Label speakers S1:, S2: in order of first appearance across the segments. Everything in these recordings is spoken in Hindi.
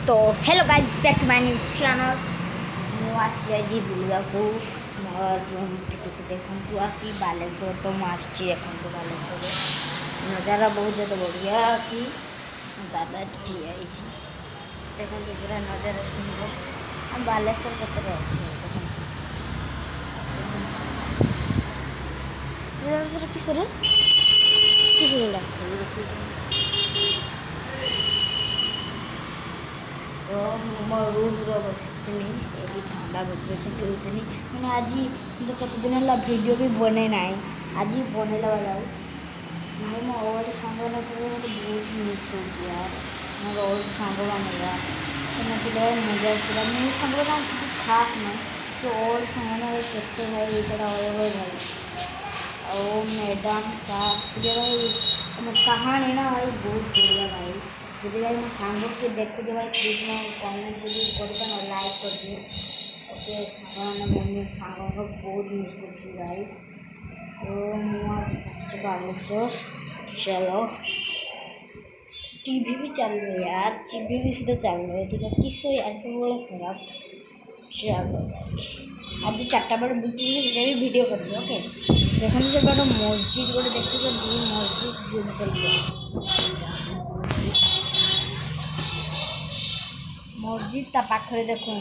S1: तो hello guys back to my new channel मुझे बुलवा को मोर देखु आसी बालेश्वर तो मुझे देखो बालेश्वर नजारा बहुत ज़्यादा बढ़िया अच्छी दादा ठिया देखो पूरा नजारा सुंदर बालेश्वर कतरे अच्छे किशोर किशोर तो मो रूम्रे बसती ये ठंडा बस बस खेलुनी मैंने आज तो कत दिन है वीडियो भी बने ना आज बनला जाऊ भाई मो ओल्ड सांग मत बहुत मिस हो यार मोर ओल्ड सांग मानेगा से मजा आसला मेरे सांग किसी खास ना तो ओल्ड सांग केते भाई ये भाई और मैडम सास भाई कहानी ना भाई बहुत बढ़िया भाई যদি ভাই ମୋ ସାଙ୍ଗକୁ ଦେଖୁଛ ଭାଇ ପ୍ଲିଜ୍ ମୋ କମେଣ୍ଟ ଯଦି କରିପାର ଲାଇକ୍ କରିଦିଅ ଓକେ ସାଙ୍ଗମାନେ ମୋ ସାଙ୍ଗକୁ ବହୁତ ମିସ୍ କରୁଛି ଗାଇସ୍ ତ ମୁଁ ଆଜି ବାଲେଶ୍ୱର चलो टीवी भी चल रही है यार टीवी भी सीधा चल रही है ठीक है किससे यार सब बड़ा खराब चलो आज 4टा बड़े बुलती भी वीडियो कर दिया ओके देखो से बड़ा मस्जिद गोटे देखते मस्जिद जूम कर मस्जिद ता पाखरे देखो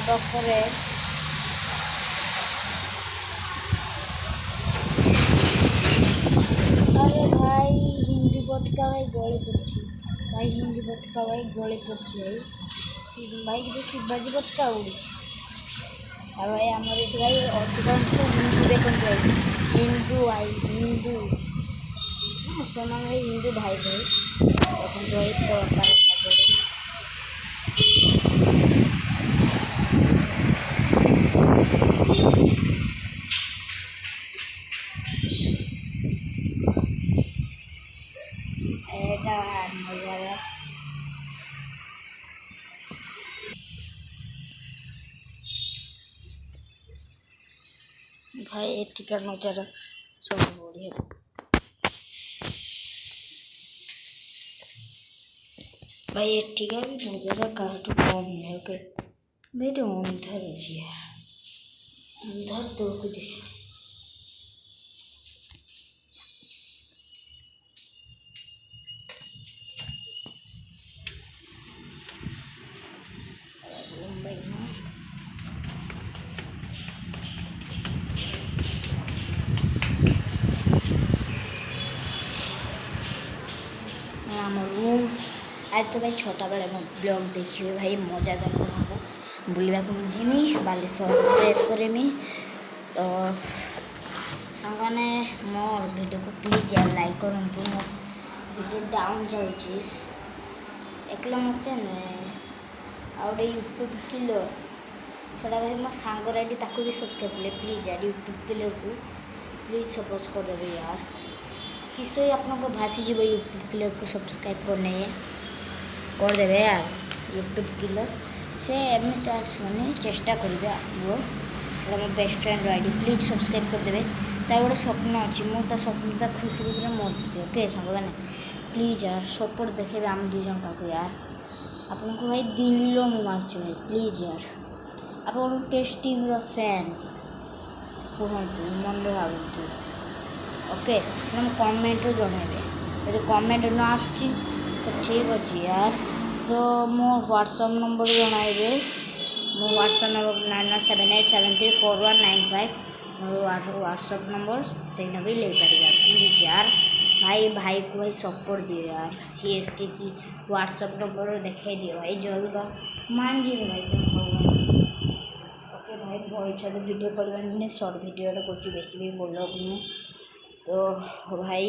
S1: पाखरे अरे भाई हिंदी पत्रिका भाई गली पड़ी भाई हिंदी पत्रिका भाई गली पड़ी भाई जो शिवाजी पत्रिका उड़ी भाई आमर ये भाई अधिकांश हिंदू देखते हिंदू भाई हिंदू मुसलमान भाई हिंदू भाई भाई देखते भाई भाई एठिका नजारा सब बढ़िया भाई एठिका भी नजारा काटू कम है ओके बेटे अंधार अच्छी है अंधार तो कुछ रूम आज तो भाई 6टा बेले मो ब्लॉग देखिए भाई मजा देख हम बुलवा जीमी बालेश्वर सेयर करेमी तो सांगने मोर वीडियो को प्लीज यार लाइक करूँ मो वीडियो डाउन जाऊँगी एकला मत आउटे यूट्यूब किलर से भाई मो सांगर आईडी ताको भी सब्सक्राइब करें प्लीज यार यूट्यूब किलर को प्लीज सपोर्ट कर देवे यार किससे आपको भासी जीव यूट्यूब किलर को सब्सक्राइब कर देवे यार यूट्यूब किलर से एमती आसने चेष्टा करेंगे आसो मो best friend ID please subscribe कर देवे तार गोटे स्वप्न अच्छी मुझे स्वप्न खुशी देखिए मोर खुशी ओके सांग मैंने प्लीज यार सपोर्ट देखे आम 2 जन का यार आपन को भाई दिल मार्च भाई प्लीज यार आप टेस्ट टीम फैन कहतु मन भावतु ओके मैं कमेंट जनइबे यदि कमेंट न आसूँ तो ठीक अच्छे यार तो मो व्हाट्सएप नंबर जनइबे मो व्हाट्सएप नंबर 9978734195 मोर व्हाट्सएप नंबर से भी ले पार प्लीज यार भाई भाई को भाई सपोर्ट दियो यार सीएसके की व्हाट्सएप नंबर देखे दियो भाई जल्द मान जी भाई ओके भाई बहुत ज़्यादा वीडियो करवानी शॉर्ट वीडियो कर बेसी भी बोल तो भाई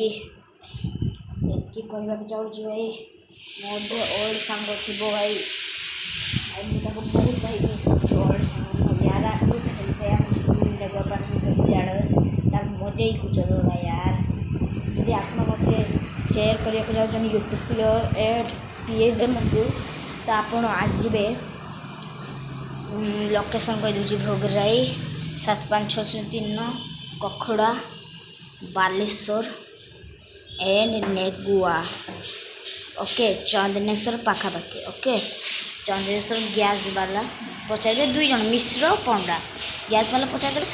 S1: एति कहवा चाहूँगी भाई मोर ओल्ड सांग थी भाई भाई मुझे बहुत भाई मिस कर ओल्ड सांग यार खेलते हैं प्राथमिक विद्यालय मजा ही कुछ भाई यार यदि आप मत सेयार करने को चाहते यूट्यूब किलर एड पीए देमु तो आप आज जी लोकेशन कहीदे भोगराई 7563 कखड़ा बालेश्वर एंड नेगुआ ओके चंदनेश्वर पाखापाखि ओके चंदनेश्वर गैस वाला पचारे 2 जन मिश्र पंडा गैस वाला पचारे